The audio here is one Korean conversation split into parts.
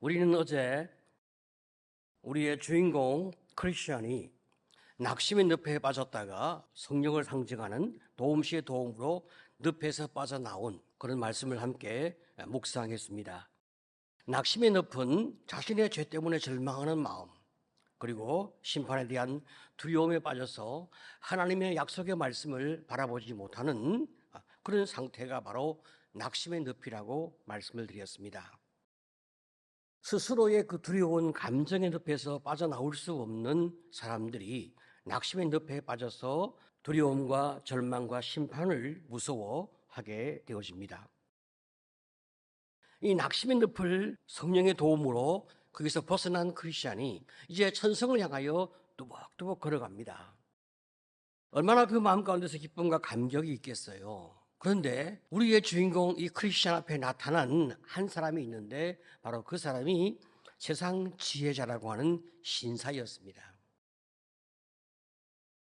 우리는 어제 우리의 주인공 크리스천이 낙심의 늪에 빠졌다가 성령을 상징하는 도움시의 도움으로 늪에서 빠져나온 그런 말씀을 함께 묵상했습니다. 낙심의 늪은 자신의 죄 때문에 절망하는 마음, 그리고 심판에 대한 두려움에 빠져서 하나님의 약속의 말씀을 바라보지 못하는 그런 상태가 바로 낙심의 늪이라고 말씀을 드렸습니다. 스스로의 그 두려운 감정의 늪에서 빠져나올 수 없는 사람들이 낙심의 늪에 빠져서 두려움과 절망과 심판을 무서워하게 되어집니다. 이 낙심의 늪을 성령의 도움으로 거기서 벗어난 크리스찬이 이제 천성을 향하여 뚜벅뚜벅 걸어갑니다. 얼마나 그 마음 가운데서 기쁨과 감격이 있겠어요. 그런데 우리의 주인공 이 크리스찬 앞에 나타난 한 사람이 있는데 바로 그 사람이 세상 지혜자라고 하는 신사였습니다.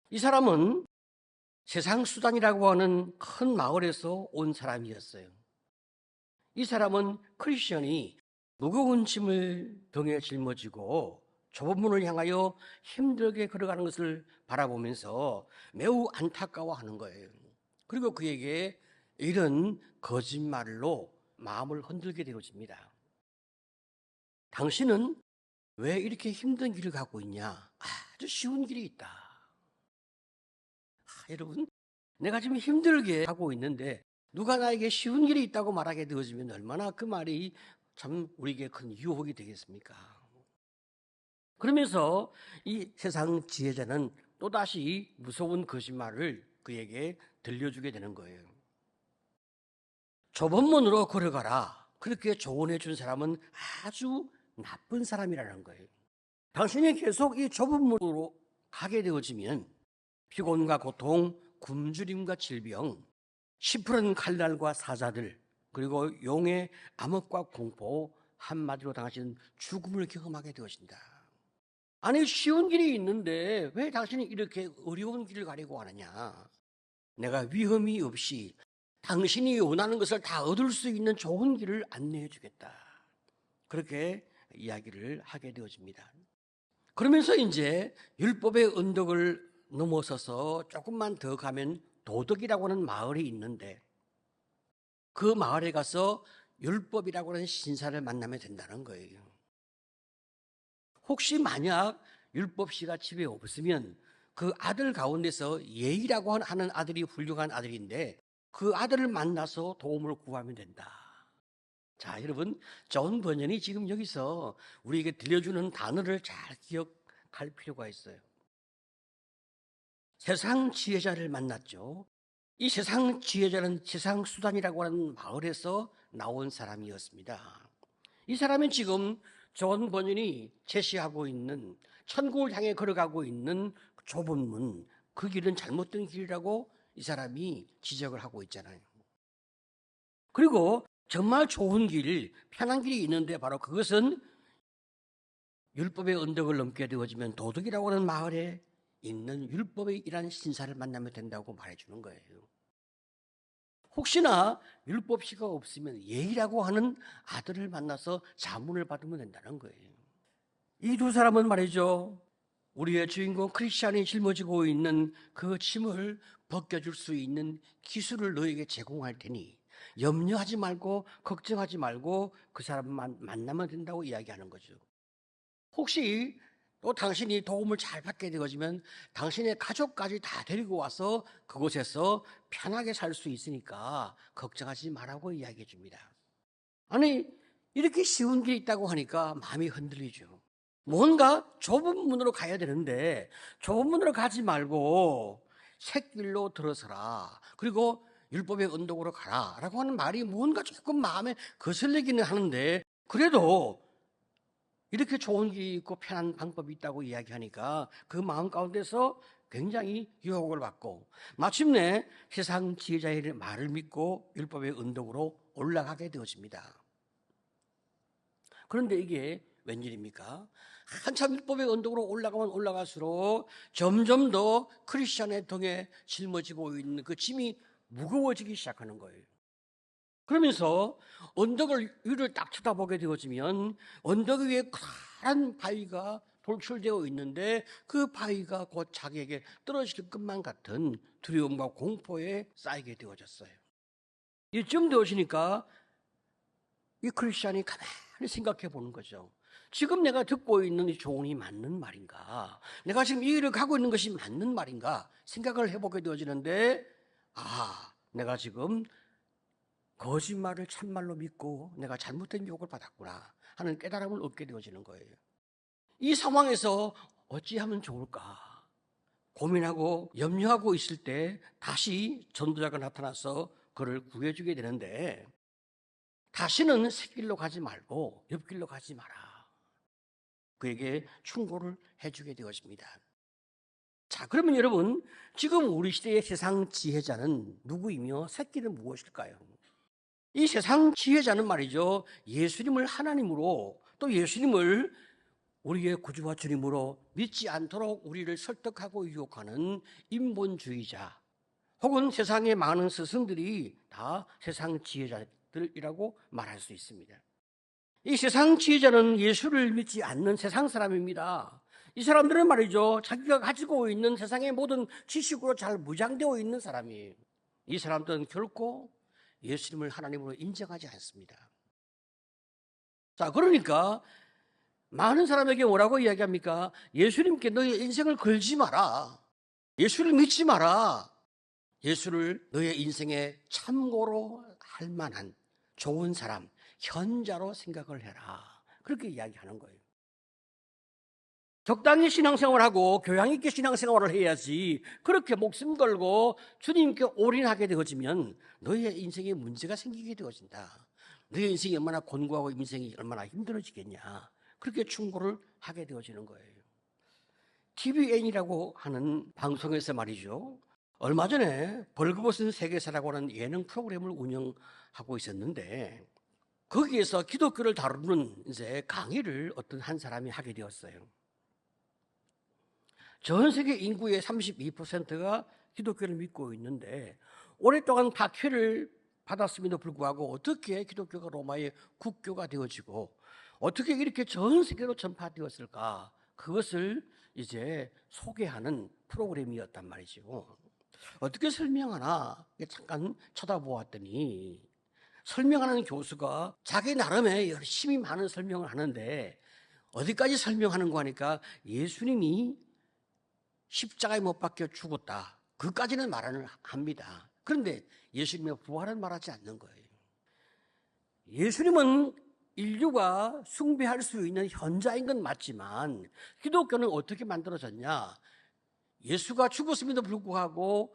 이 사람은 세상 수단이라고 하는 큰 마을에서 온 사람이었어요. 이 사람은 크리스찬이 무거운 짐을 등에 짊어지고 좁은 문을 향하여 힘들게 걸어가는 것을 바라보면서 매우 안타까워하는 거예요. 그리고 그에게 이런 거짓말로 마음을 흔들게 되어집니다. 당신은 왜 이렇게 힘든 길을 가고 있냐? 아주 쉬운 길이 있다. 여러분, 내가 지금 힘들게 가고 있는데 누가 나에게 쉬운 길이 있다고 말하게 되어지면 얼마나 그 말이 참 우리에게 큰 유혹이 되겠습니까? 그러면서 이 세상 지혜자는 또다시 무서운 거짓말을 그에게 들려주게 되는 거예요. 좁은 문으로 걸어가라. 그렇게 조언해 준 사람은 아주 나쁜 사람이라는 거예요. 당신이 계속 이 좁은 문으로 가게 되어지면 피곤과 고통, 굶주림과 질병, 시푸른 칼날과 사자들, 그리고 용의 암흑과 공포, 한마디로 당신은 죽음을 경험하게 되어진다. 아니, 쉬운 길이 있는데 왜 당신이 이렇게 어려운 길을 가려고 하느냐? 내가 위험이 없이 당신이 원하는 것을 다 얻을 수 있는 좋은 길을 안내해 주겠다. 그렇게 이야기를 하게 되어집니다. 그러면서 이제 율법의 언덕을 넘어서서 조금만 더 가면 도덕이라고 하는 마을이 있는데 그 마을에 가서 율법이라고 하는 신사를 만나면 된다는 거예요. 혹시 만약 율법 씨가 집에 없으면 그 아들 가운데서 예의라고 하는 아들이 훌륭한 아들인데 그 아들을 만나서 도움을 구하면 된다. 자, 여러분, 존 버년이 지금 여기서 우리에게 들려주는 단어를 잘 기억할 필요가 있어요. 세상 지혜자를 만났죠. 이 세상 지혜자는 세상 수단이라고 하는 마을에서 나온 사람이었습니다. 이 사람은 지금 존 버년이 제시하고 있는 천국을 향해 걸어가고 있는 좁은 문, 그 길은 잘못된 길이라고 이 사람이 지적을 하고 있잖아요. 그리고 정말 좋은 길, 편한 길이 있는데 바로 그것은 율법의 언덕을 넘게 되어지면 도덕이라고 하는 마을에 있는 율법의 일한 신사를 만나면 된다고 말해주는 거예요. 혹시나 율법시가 없으면 예의라고 하는 아들을 만나서 자문을 받으면 된다는 거예요. 이 두 사람은 말이죠, 우리의 주인공 크리스찬이 짊어지고 있는 그 짐을 벗겨줄 수 있는 기술을 너에게 제공할 테니 염려하지 말고 걱정하지 말고 그 사람만 만나면 된다고 이야기하는 거죠. 혹시 또 당신이 도움을 잘 받게 되어지면 당신의 가족까지 다 데리고 와서 그곳에서 편하게 살 수 있으니까 걱정하지 말라고 이야기해 줍니다. 아니, 이렇게 쉬운 길이 있다고 하니까 마음이 흔들리죠. 뭔가 좁은 문으로 가야 되는데 좁은 문으로 가지 말고 샛길로 들어서라. 그리고 율법의 언덕으로 가라 라고 하는 말이 뭔가 조금 마음에 거슬리기는 하는데 그래도 이렇게 좋은 길이 있고 편한 방법이 있다고 이야기하니까 그 마음 가운데서 굉장히 유혹을 받고 마침내 세상 지혜자의 말을 믿고 율법의 언덕으로 올라가게 되어집니다. 그런데 이게 웬일입니까? 한참 율법의 언덕으로 올라가면 올라갈수록 점점 더 크리스찬의 등에 짊어지고 있는 그 짐이 무거워지기 시작하는 거예요. 그러면서 언덕을 위를 딱 쳐다보게 되어지면 언덕 위에 커다란 바위가 돌출되어 있는데 그 바위가 곧 자기에게 떨어질 것만 같은 두려움과 공포에 쌓이게 되어졌어요. 이쯤 되어지니까 이 크리스찬이 가만히 생각해 보는 거죠. 지금 내가 듣고 있는 이 조언이 맞는 말인가? 내가 지금 이 길을 가고 있는 것이 맞는 말인가? 생각을 해보게 되어지는데, 내가 지금 거짓말을 참말로 믿고 내가 잘못된 유혹을 받았구나 하는 깨달음을 얻게 되어지는 거예요. 이 상황에서 어찌하면 좋을까? 고민하고 염려하고 있을 때 다시 전도자가 나타나서 그를 구해주게 되는데, 다시는 샛길로 가지 말고 옆길로 가지 마라. 그에게 충고를 해주게 되어집니다. 자, 그러면 여러분, 지금 우리 시대의 세상 지혜자는 누구이며 샛길은 무엇일까요? 이 세상 지혜자는 말이죠, 예수님을 하나님으로 또 예수님을 우리의 구주와 주님으로 믿지 않도록 우리를 설득하고 유혹하는 인본주의자, 혹은 세상의 많은 스승들이 다 세상 지혜자들이라고 말할 수 있습니다. 이 세상 지혜자는 예수를 믿지 않는 세상 사람입니다. 이 사람들은 말이죠, 자기가 가지고 있는 세상의 모든 지식으로 잘 무장되어 있는 사람이에요. 이 사람들은 결코 예수님을 하나님으로 인정하지 않습니다. 자, 그러니까 많은 사람에게 뭐라고 이야기합니까? 예수님께 너의 인생을 걸지 마라. 예수를 믿지 마라. 예수를 너의 인생에 참고로 할 만한 좋은 사람, 현자로 생각을 해라. 그렇게 이야기하는 거예요. 적당히 신앙생활하고 교양 있게 신앙생활을 해야지, 그렇게 목숨 걸고 주님께 올인하게 되어지면 너의 인생에 문제가 생기게 되어진다. 너의 인생이 얼마나 곤고하고 인생이 얼마나 힘들어지겠냐. 그렇게 충고를 하게 되어지는 거예요. TVN이라고 하는 방송에서 말이죠, 얼마 전에 벌거벗은 세계사라고 하는 예능 프로그램을 운영하고 있었는데, 거기에서 기독교를 다루는 이제 강의를 어떤 한 사람이 하게 되었어요. 전 세계 인구의 32%가 기독교를 믿고 있는데, 오랫동안 박해를 받았음에도 불구하고 어떻게 기독교가 로마의 국교가 되어지고 어떻게 이렇게 전 세계로 전파되었을까? 그것을 이제 소개하는 프로그램이었단 말이죠. 어떻게 설명하나 잠깐 쳐다보았더니, 설명하는 교수가 자기 나름의 열심히 많은 설명을 하는데, 어디까지 설명하는 거 하니까 예수님이 십자가에 못 박혀 죽었다, 그까지는 말을 합니다. 그런데 예수님의 부활은 말하지 않는 거예요. 예수님은 인류가 숭배할 수 있는 현자인 건 맞지만, 기독교는 어떻게 만들어졌냐? 예수가 죽었음에도 불구하고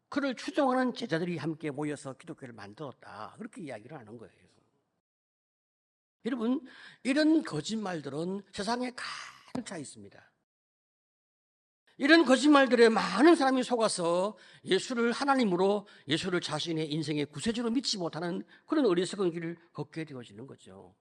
그를 추종하는 제자들이 함께 모여서 기독교를 만들었다, 그렇게 이야기를 하는 거예요. 여러분, 이런 거짓말들은 세상에 가득 차 있습니다. 이런 거짓말들에 많은 사람이 속아서 예수를 하나님으로, 예수를 자신의 인생의 구세주로 믿지 못하는 그런 어리석은 길을 걷게 되어지는 거죠.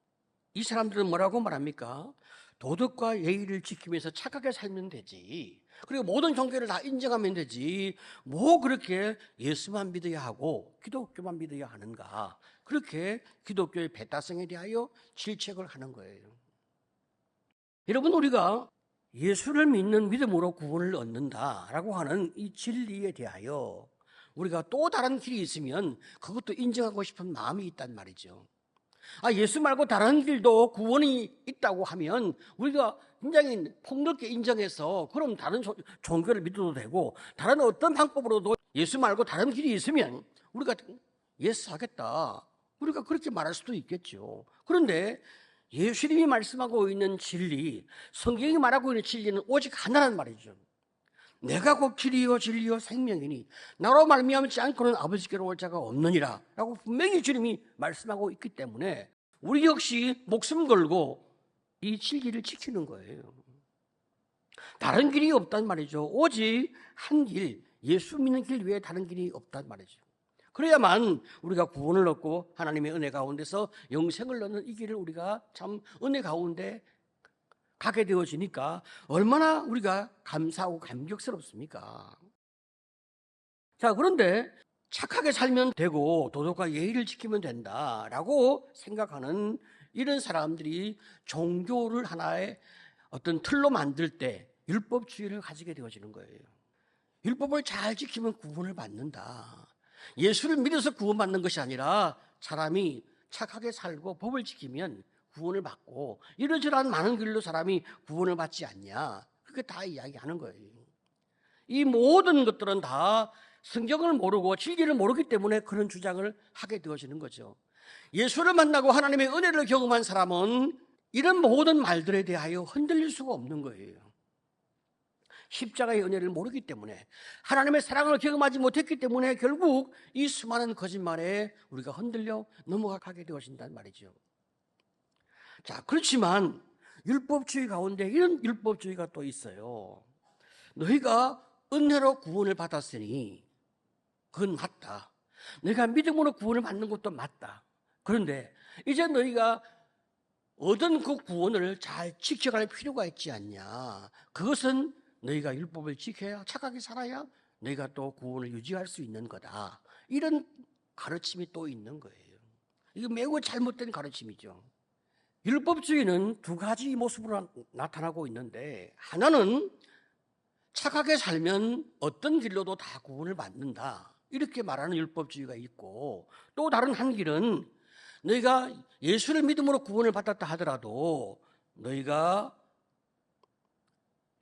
이 사람들은 뭐라고 말합니까? 도덕과 예의를 지키면서 착하게 살면 되지, 그리고 모든 종교를 다 인정하면 되지, 뭐 그렇게 예수만 믿어야 하고 기독교만 믿어야 하는가, 그렇게 기독교의 배타성에 대하여 질책을 하는 거예요. 여러분, 우리가 예수를 믿는 믿음으로 구원을 얻는다라고 하는 이 진리에 대하여 우리가 또 다른 길이 있으면 그것도 인정하고 싶은 마음이 있단 말이죠. 예수 말고 다른 길도 구원이 있다고 하면 우리가 굉장히 폭넓게 인정해서, 그럼 다른 종교를 믿어도 되고 다른 어떤 방법으로도 예수 말고 다른 길이 있으면 우리가 예스 하겠다, 우리가 그렇게 말할 수도 있겠죠. 그런데 예수님이 말씀하고 있는 진리, 성경이 말하고 있는 진리는 오직 하나란 말이죠. 내가 곧 길이요 진리요 생명이니 나로 말미암지 않고는 아버지께로 올 자가 없느니라 라고 분명히 주님이 말씀하고 있기 때문에 우리 역시 목숨 걸고 이 진리를 지키는 거예요. 다른 길이 없단 말이죠. 오직 한 길, 예수 믿는 길 외에 다른 길이 없단 말이죠. 그래야만 우리가 구원을 얻고 하나님의 은혜 가운데서 영생을 얻는 이 길을 우리가 참 은혜 가운데 가게 되어지니까 얼마나 우리가 감사하고 감격스럽습니까? 자, 그런데 착하게 살면 되고 도덕과 예의를 지키면 된다라고 생각하는 이런 사람들이 종교를 하나의 어떤 틀로 만들 때 율법주의를 가지게 되어지는 거예요. 율법을 잘 지키면 구원을 받는다. 예수를 믿어서 구원받는 것이 아니라 사람이 착하게 살고 법을 지키면 구원을 받고 이러저러한 많은 길로 사람이 구원을 받지 않냐. 그렇게 다 이야기하는 거예요. 이 모든 것들은 다 성경을 모르고 진리를 모르기 때문에 그런 주장을 하게 되어지는 거죠. 예수를 만나고 하나님의 은혜를 경험한 사람은 이런 모든 말들에 대하여 흔들릴 수가 없는 거예요. 십자가의 은혜를 모르기 때문에, 하나님의 사랑을 경험하지 못했기 때문에 결국 이 수많은 거짓말에 우리가 흔들려 넘어가게 되어진단 말이죠. 자, 그렇지만 율법주의 가운데 이런 율법주의가 또 있어요. 너희가 은혜로 구원을 받았으니 그건 맞다. 너희가 믿음으로 구원을 받는 것도 맞다. 그런데 이제 너희가 얻은 그 구원을 잘 지켜갈 필요가 있지 않냐. 그것은 너희가 율법을 지켜야, 착하게 살아야 너희가 또 구원을 유지할 수 있는 거다. 이런 가르침이 또 있는 거예요. 이거 매우 잘못된 가르침이죠. 율법주의는 두 가지 모습으로 나타나고 있는데, 하나는 착하게 살면 어떤 길로도 다 구원을 받는다, 이렇게 말하는 율법주의가 있고, 또 다른 한 길은 너희가 예수를 믿음으로 구원을 받았다 하더라도 너희가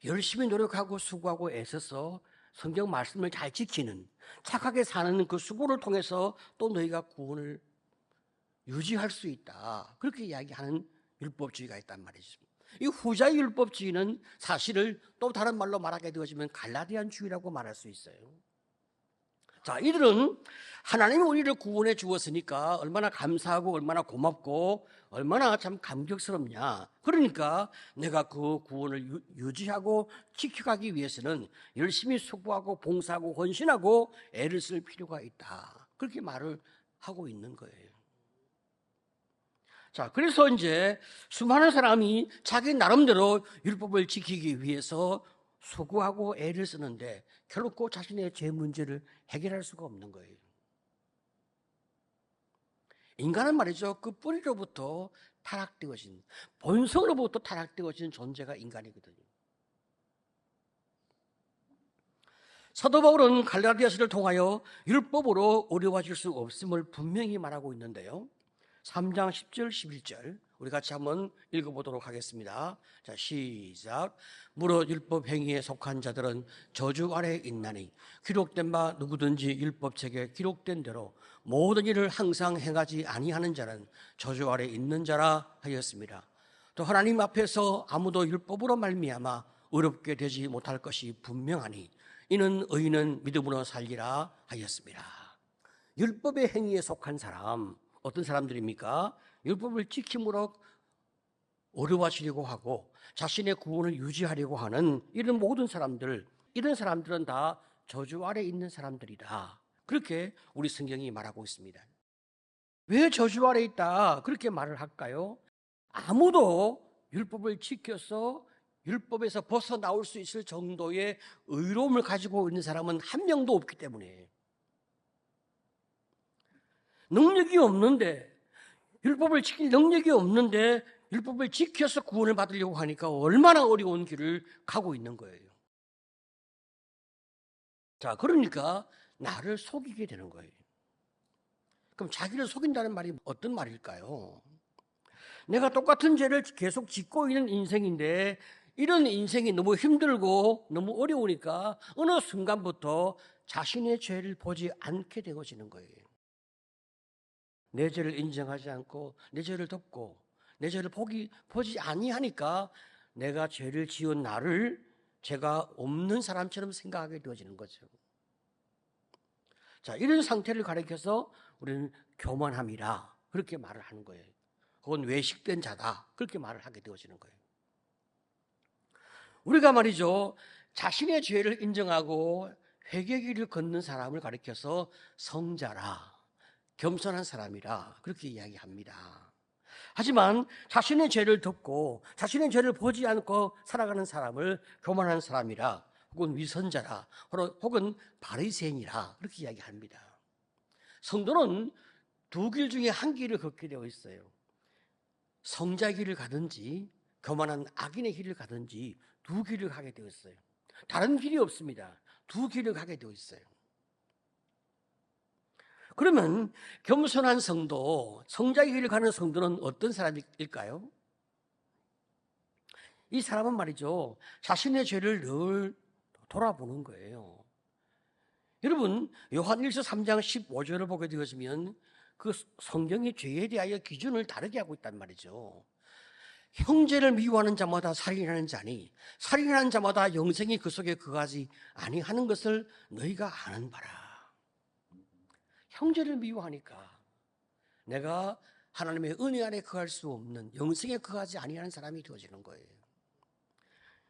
열심히 노력하고 수고하고 애써서 성경 말씀을 잘 지키는, 착하게 사는 그 수고를 통해서 또 너희가 구원을 유지할 수 있다, 그렇게 이야기하는 율법주의가 있단 말이죠. 이 후자의 율법주의는 사실을 또 다른 말로 말하게 되어지면 갈라디안주의라고 말할 수 있어요. 자, 이들은 하나님이 우리를 구원해 주었으니까 얼마나 감사하고 얼마나 고맙고 얼마나 참 감격스럽냐. 그러니까 내가 그 구원을 유지하고 지켜가기 위해서는 열심히 수고하고 봉사하고 헌신하고 애를 쓸 필요가 있다, 그렇게 말을 하고 있는 거예요. 자, 그래서 이제 수많은 사람이 자기 나름대로 율법을 지키기 위해서 수고하고 애를 쓰는데 결코 자신의 죄 문제를 해결할 수가 없는 거예요. 인간은 말이죠, 그 뿌리로부터 타락되어진, 본성으로부터 타락되어진 존재가 인간이거든요. 사도 바울은 갈라디아서를 통하여 율법으로 어려워질 수 없음을 분명히 말하고 있는데요. 3장 10절 11절 우리 같이 한번 읽어보도록 하겠습니다. 자, 시작. 무릇 율법 행위에 속한 자들은 저주 아래에 있나니 기록된 바 누구든지 율법책에 기록된 대로 모든 일을 항상 행하지 아니하는 자는 저주 아래에 있는 자라 하였습니다. 또 하나님 앞에서 아무도 율법으로 말미암아 의롭게 되지 못할 것이 분명하니 이는 의인은 믿음으로 살리라 하였습니다. 율법의 행위에 속한 사람, 어떤 사람들입니까? 율법을 지킴으로 어려워지려고 하고 자신의 구원을 유지하려고 하는 이런 모든 사람들, 이런 사람들은 다 저주 아래 있는 사람들이다, 그렇게 우리 성경이 말하고 있습니다. 왜 저주 아래 있다 그렇게 말을 할까요? 아무도 율법을 지켜서 율법에서 벗어나올 수 있을 정도의 의로움을 가지고 있는 사람은 한 명도 없기 때문에, 능력이 없는데, 율법을 지킬 능력이 없는데 율법을 지켜서 구원을 받으려고 하니까 얼마나 어려운 길을 가고 있는 거예요. 자, 그러니까 나를 속이게 되는 거예요. 그럼 자기를 속인다는 말이 어떤 말일까요? 내가 똑같은 죄를 계속 짓고 있는 인생인데 이런 인생이 너무 힘들고 너무 어려우니까 어느 순간부터 자신의 죄를 보지 않게 되어지는 거예요. 내 죄를 인정하지 않고 내 죄를 덮고 내 죄를 보지 아니하니까 내가 죄를 지은 나를 죄가 없는 사람처럼 생각하게 되어지는 거죠. 자, 이런 상태를 가리켜서 우리는 교만함이라 그렇게 말을 하는 거예요. 그건 외식된 자다, 그렇게 말을 하게 되어지는 거예요. 우리가 말이죠, 자신의 죄를 인정하고 회개의 길을 걷는 사람을 가리켜서 성자라, 겸손한 사람이라 그렇게 이야기합니다. 하지만 자신의 죄를 덮고 자신의 죄를 보지 않고 살아가는 사람을 교만한 사람이라, 혹은 위선자라, 혹은 바리새인이라 그렇게 이야기합니다. 성도는 두 길 중에 한 길을 걷게 되어 있어요. 성자의 길을 가든지 교만한 악인의 길을 가든지 두 길을 가게 되어 있어요. 다른 길이 없습니다. 두 길을 가게 되어 있어요. 그러면 겸손한 성도, 성자의 길을 가는 성도는 어떤 사람일까요? 이 사람은 말이죠, 자신의 죄를 늘 돌아보는 거예요. 여러분, 요한 1서 3장 15절을 보게 되어지면 그 성경이 죄에 대하여 기준을 다르게 하고 있단 말이죠. 형제를 미워하는 자마다 살인하는 자니 살인하는 자마다 영생이 그 속에 거하지 아니하는 것을 너희가 아는 바라. 형제를 미워하니까 내가 하나님의 은혜 안에 거할 수 없는, 영생에 거하지 아니하는 사람이 되어지는 거예요.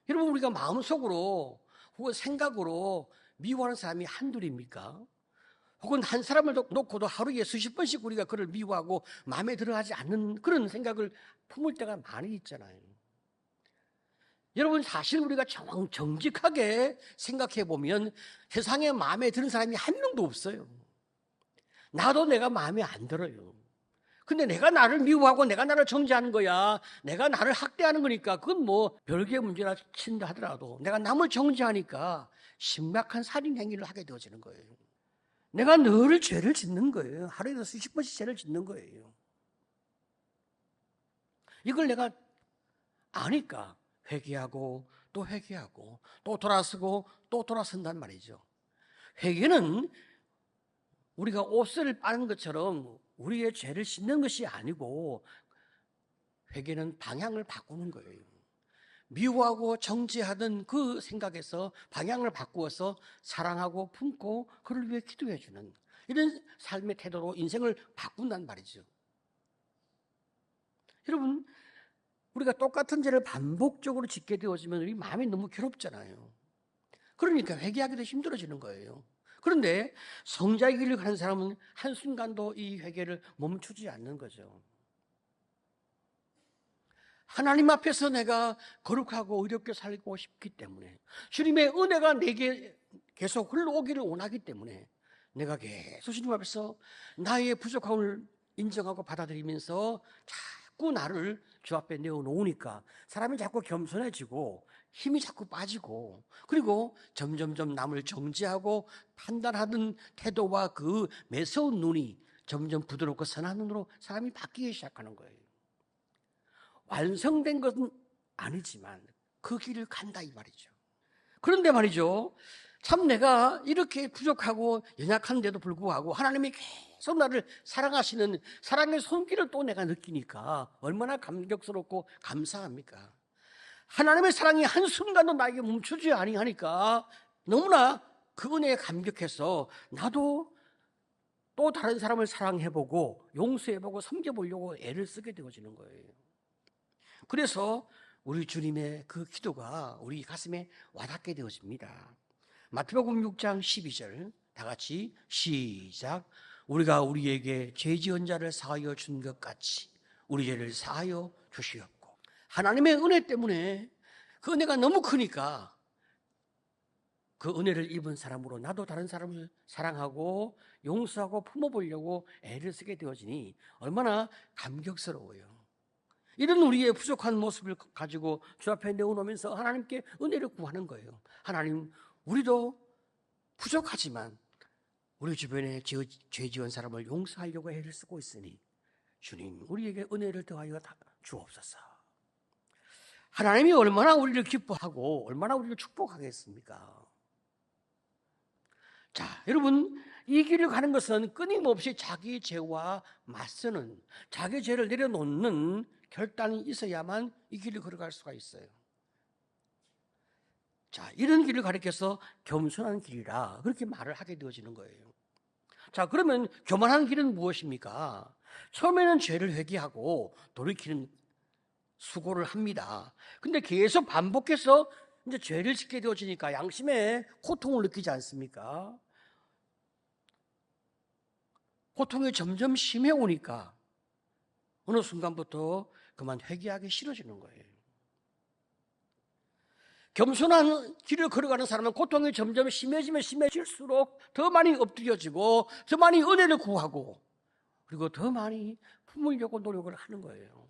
여러분, 우리가 마음속으로 혹은 생각으로 미워하는 사람이 한둘입니까? 혹은 한 사람을 놓고도 하루에 수십 번씩 우리가 그를 미워하고 마음에 들어하지 않는 그런 생각을 품을 때가 많이 있잖아요. 여러분, 사실 우리가 정직하게 생각해 보면 세상에 마음에 드는 사람이 한 명도 없어요. 나도 내가 마음에 안 들어요. 근데 내가 나를 미워하고 내가 나를 정죄하는 거야, 내가 나를 학대하는 거니까 그건 뭐 별개의 문제라 친다 하더라도 내가 남을 정죄하니까 심각한 살인 행위를 하게 되어지는 거예요. 내가 늘 죄를 짓는 거예요. 하루에도 수십 번씩 죄를 짓는 거예요. 이걸 내가 아니까 회개하고 또 회개하고 또 돌아서고 또 돌아선단 말이죠. 회개는 우리가 옷을 빠는 것처럼 우리의 죄를 씻는 것이 아니고, 회개는 방향을 바꾸는 거예요. 미워하고 정죄하던 그 생각에서 방향을 바꾸어서 사랑하고 품고 그를 위해 기도해 주는 이런 삶의 태도로 인생을 바꾼단 말이죠. 여러분, 우리가 똑같은 죄를 반복적으로 짓게 되어지면 우리 마음이 너무 괴롭잖아요. 그러니까 회개하기도 힘들어지는 거예요. 그런데 성자의 길을 가는 사람은 한순간도 이 회개를 멈추지 않는 거죠. 하나님 앞에서 내가 거룩하고 의롭게 살고 싶기 때문에, 주님의 은혜가 내게 계속 흘러오기를 원하기 때문에 내가 계속 주님 앞에서 나의 부족함을 인정하고 받아들이면서 자꾸 나를 주 앞에 내어놓으니까 사람이 자꾸 겸손해지고 힘이 자꾸 빠지고, 그리고 점점점 남을 정죄하고 판단하는 태도와 그 매서운 눈이 점점 부드럽고 선한 눈으로 사람이 바뀌기 시작하는 거예요. 완성된 것은 아니지만 그 길을 간다 이 말이죠. 그런데 말이죠, 참 내가 이렇게 부족하고 연약한데도 불구하고 하나님이 계속 나를 사랑하시는 사랑의 손길을 또 내가 느끼니까 얼마나 감격스럽고 감사합니까? 하나님의 사랑이 한순간도 나에게 멈추지 아니하니까 너무나 그 은혜에 감격해서 나도 또 다른 사람을 사랑해보고 용서해보고 섬겨보려고 애를 쓰게 되어지는 거예요. 그래서 우리 주님의 그 기도가 우리 가슴에 와닿게 되어집니다. 마태복음 6장 12절 다 같이 시작. 우리가 우리에게 죄 지은 자를 사하여 준 것 같이 우리 죄를 사하여 주시옵고. 하나님의 은혜 때문에 그 은혜가 너무 크니까 그 은혜를 입은 사람으로 나도 다른 사람을 사랑하고 용서하고 품어보려고 애를 쓰게 되어지니 얼마나 감격스러워요. 이런 우리의 부족한 모습을 가지고 주 앞에 내어놓으면서 하나님께 은혜를 구하는 거예요. 하나님, 우리도 부족하지만 우리 주변에 죄 지은 사람을 용서하려고 애를 쓰고 있으니 주님, 우리에게 은혜를 더하여 주옵소서. 하나님이 얼마나 우리를 기뻐하고 얼마나 우리를 축복하겠습니까? 자, 여러분, 이 길을 가는 것은 끊임없이 자기 죄와 맞서는, 자기 죄를 내려놓는 결단이 있어야만 이 길을 걸어갈 수가 있어요. 자, 이런 길을 가리켜서 겸손한 길이라 그렇게 말을 하게 되어지는 거예요. 자, 그러면 교만한 길은 무엇입니까? 처음에는 죄를 회개하고 돌이키는 수고를 합니다. 근데 계속 반복해서 이제 죄를 짓게 되어지니까 양심에 고통을 느끼지 않습니까? 고통이 점점 심해오니까 어느 순간부터 그만 회개하기 싫어지는 거예요. 겸손한 길을 걸어가는 사람은 고통이 점점 심해지면 심해질수록 더 많이 엎드려지고 더 많이 은혜를 구하고 그리고 더 많이 품으려고 노력을 하는 거예요.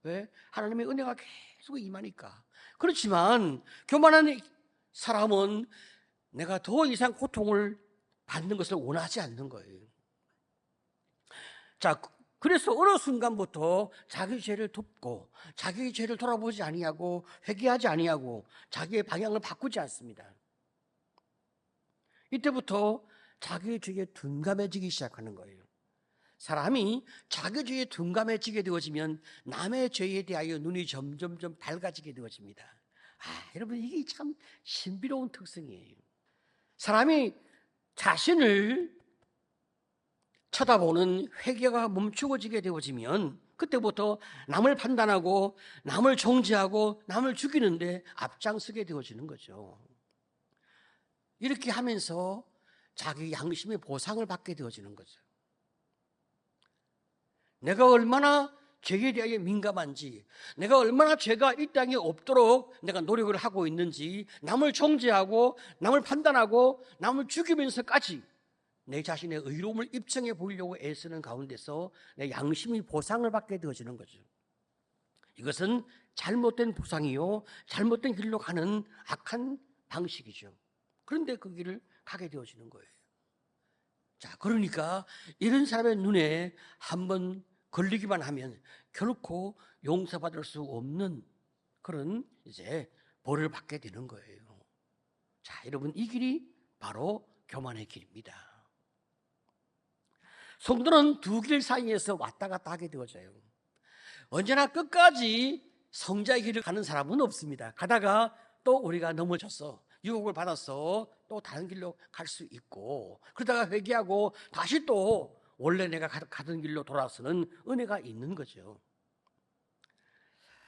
왜? 하나님의 은혜가 계속 임하니까. 그렇지만 교만한 사람은 내가 더 이상 고통을 받는 것을 원하지 않는 거예요. 자, 그래서 어느 순간부터 자기 죄를 덮고 자기의 죄를 돌아보지 아니하고 회개하지 아니하고 자기의 방향을 바꾸지 않습니다. 이때부터 자기의 죄에 둔감해지기 시작하는 거예요. 사람이 자기 죄에 둔감해지게 되어지면 남의 죄에 대하여 눈이 점점 밝아지게 되어집니다. 여러분 이게 참 신비로운 특성이에요. 사람이 자신을 쳐다보는 회개가 멈추어지게 되어지면 그때부터 남을 판단하고 남을 정죄하고 남을 죽이는데 앞장서게 되어지는 거죠. 이렇게 하면서 자기 양심의 보상을 받게 되어지는 거죠. 내가 얼마나 죄에 대하여 민감한지, 내가 얼마나 죄가 이 땅에 없도록 내가 노력을 하고 있는지, 남을 정죄하고 남을 판단하고 남을 죽이면서까지 내 자신의 의로움을 입증해 보이려고 애쓰는 가운데서 내 양심이 보상을 받게 되어지는 거죠. 이것은 잘못된 보상이요, 잘못된 길로 가는 악한 방식이죠. 그런데 그 길을 가게 되어지는 거예요. 자, 그러니까 이런 사람의 눈에 한번 걸리기만 하면 결코 용서받을 수 없는 그런 이제 벌을 받게 되는 거예요. 자, 여러분 이 길이 바로 교만의 길입니다. 성도는 두 길 사이에서 왔다 갔다 하게 되어져요. 언제나 끝까지 성자의 길을 가는 사람은 없습니다. 가다가 또 우리가 넘어져서 유혹을 받아서 또 다른 길로 갈 수 있고, 그러다가 회개하고 다시 또 원래 내가 가던 길로 돌아서는 은혜가 있는 거죠.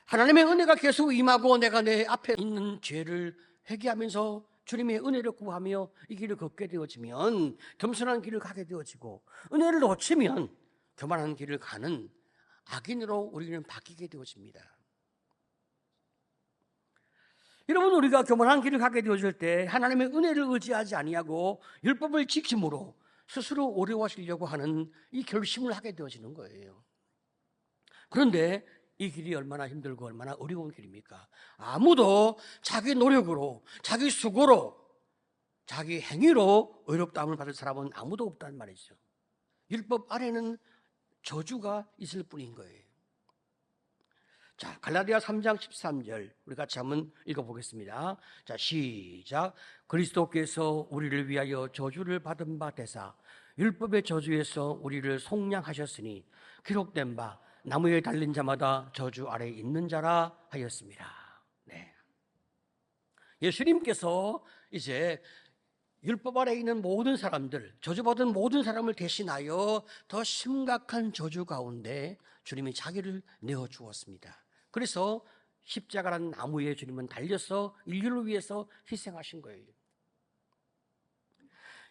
하나님의 은혜가 계속 임하고 내가 내 앞에 있는 죄를 회개하면서 주님의 은혜를 구하며 이 길을 걷게 되어지면 겸손한 길을 가게 되어지고, 은혜를 놓치면 교만한 길을 가는 악인으로 우리는 바뀌게 되어집니다. 여러분, 우리가 교만한 길을 가게 되어질 때 하나님의 은혜를 의지하지 아니하고 율법을 지킴으로 스스로 어려워지려고 하는 이 결심을 하게 되어지는 거예요. 그런데 이 길이 얼마나 힘들고 얼마나 어려운 길입니까? 아무도 자기 노력으로, 자기 수고로, 자기 행위로 의롭다함을 받을 사람은 아무도 없단 말이죠. 율법 아래는 저주가 있을 뿐인 거예요. 자, 갈라디아 3장 13절 우리 같이 한번 읽어보겠습니다. 자, 시작. 그리스도께서 우리를 위하여 저주를 받은 바 되사 율법의 저주에서 우리를 속량하셨으니 기록된 바 나무에 달린 자마다 저주 아래 있는 자라 하였습니다. 네. 예수님께서 이제 율법 아래 있는 모든 사람들, 저주받은 모든 사람을 대신하여 더 심각한 저주 가운데 주님이 자기를 내어주었습니다. 그래서 십자가라는 나무에 주님은 달려서 인류를 위해서 희생하신 거예요.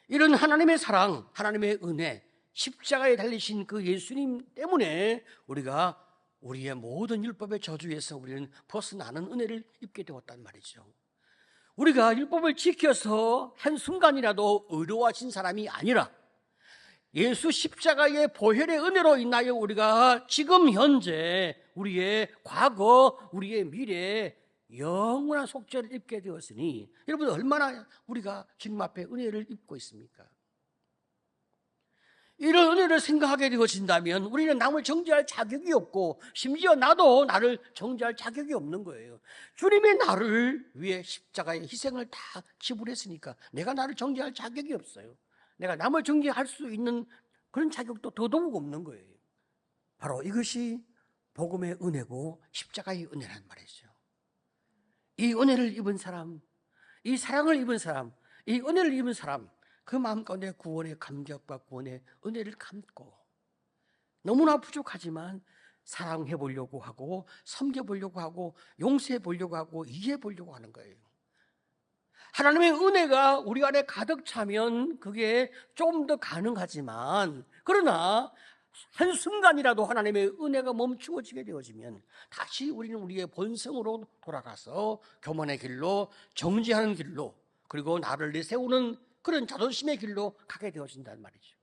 이런 하나님의 사랑, 하나님의 은혜, 십자가에 달리신 그 예수님 때문에 우리가 우리의 모든 율법의 저주에서 우리는 벗어나는 은혜를 입게 되었단 말이죠. 우리가 율법을 지켜서 한순간이라도 의로워진 사람이 아니라 예수 십자가의 보혈의 은혜로 인하여 우리가 지금 현재 우리의 과거, 우리의 미래에 영원한 속죄를 입게 되었으니 여러분 얼마나 우리가 주님 앞에 은혜를 입고 있습니까? 이런 은혜를 생각하게 되어진다면 우리는 남을 정죄할 자격이 없고 심지어 나도 나를 정죄할 자격이 없는 거예요. 주님이 나를 위해 십자가의 희생을 다 지불했으니까 내가 나를 정죄할 자격이 없어요. 내가 남을 정죄할 수 있는 그런 자격도 더더욱 없는 거예요. 바로 이것이 복음의 은혜고 십자가의 은혜란 말이죠. 이 은혜를 입은 사람, 이 사랑을 입은 사람, 이 은혜를 입은 사람, 그 마음 가운데 구원의 감격과 구원의 은혜를 감고 너무나 부족하지만 사랑해 보려고 하고 섬겨 보려고 하고 용서해 보려고 하고 이해해 보려고 하는 거예요. 하나님의 은혜가 우리 안에 가득 차면 그게 좀 더 가능하지만 그러나 한순간이라도 하나님의 은혜가 멈추어지게 되어지면 다시 우리는 우리의 본성으로 돌아가서 교만의 길로, 정죄하는 길로, 그리고 나를 내세우는 그런 자존심의 길로 가게 되어진다는 말이죠.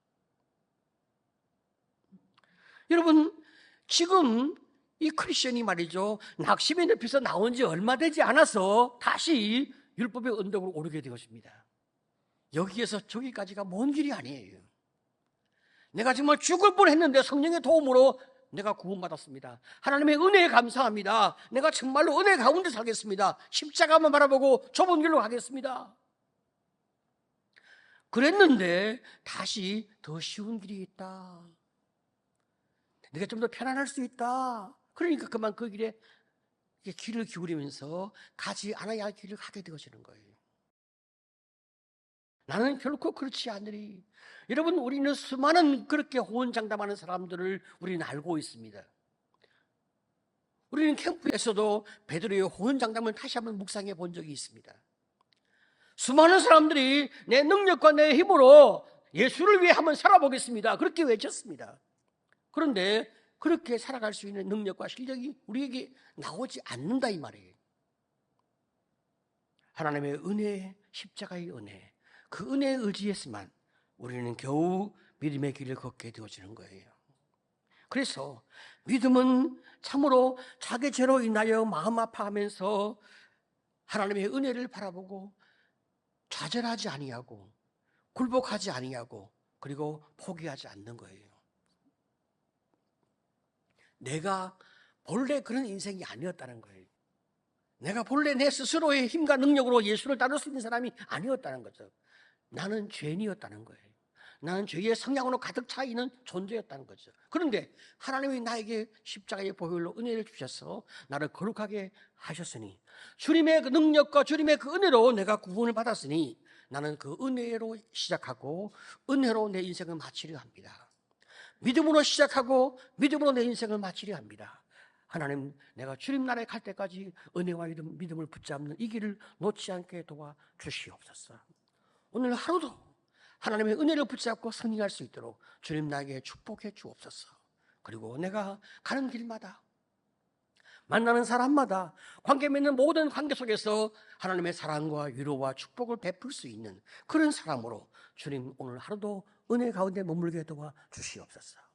여러분, 지금 이 크리스천이 말이죠, 낙심의 늪에서 나온 지 얼마 되지 않아서 다시 율법의 언덕으로 오르게 되어집니다. 여기에서 저기까지가 먼 길이 아니에요. 내가 정말 죽을 뻔했는데 성령의 도움으로 내가 구원받았습니다. 하나님의 은혜에 감사합니다. 내가 정말로 은혜 가운데 살겠습니다. 십자가만 바라보고 좁은 길로 가겠습니다. 그랬는데 다시 더 쉬운 길이 있다. 내가 좀 더 편안할 수 있다. 그러니까 그만 그 길에 귀를 기울이면서 가지 않아야 할 길을 가게 되어지는 거예요. 나는 결코 그렇지 않으리. 여러분, 우리는 수많은 그렇게 호언장담하는 사람들을 우리는 알고 있습니다. 우리는 캠프에서도 베드로의 호언장담을 다시 한번 묵상해 본 적이 있습니다. 수많은 사람들이 내 능력과 내 힘으로 예수를 위해 한번 살아보겠습니다, 그렇게 외쳤습니다. 그런데 그렇게 살아갈 수 있는 능력과 실력이 우리에게 나오지 않는다 이 말이에요. 하나님의 은혜, 십자가의 은혜, 그 은혜에 의지했으면 우리는 겨우 믿음의 길을 걷게 되어지는 거예요. 그래서 믿음은 참으로 자기 죄로 인하여 마음 아파하면서 하나님의 은혜를 바라보고 좌절하지 아니하고 굴복하지 아니하고 그리고 포기하지 않는 거예요. 내가 본래 그런 인생이 아니었다는 거예요. 내가 본래 내 스스로의 힘과 능력으로 예수를 따를 수 있는 사람이 아니었다는 거죠. 나는 죄인이었다는 거예요. 나는 죄의 성향으로 가득 차 있는 존재였다는 거죠. 그런데 하나님이 나에게 십자가의 보혈로 은혜를 주셔서 나를 거룩하게 하셨으니, 주님의 그 능력과 주님의 그 은혜로 내가 구원을 받았으니 나는 그 은혜로 시작하고 은혜로 내 인생을 마치려 합니다. 믿음으로 시작하고 믿음으로 내 인생을 마치려 합니다. 하나님, 내가 주님 나라에 갈 때까지 은혜와 믿음을 붙잡는 이 길을 놓지 않게 도와주시옵소서. 오늘 하루도 하나님의 은혜를 붙잡고 승리할 수 있도록 주님 나에게 축복해 주옵소서. 그리고 내가 가는 길마다, 만나는 사람마다, 관계 맺는 모든 관계 속에서 하나님의 사랑과 위로와 축복을 베풀 수 있는 그런 사람으로 주님 오늘 하루도 은혜 가운데 머물게 도와주시옵소서.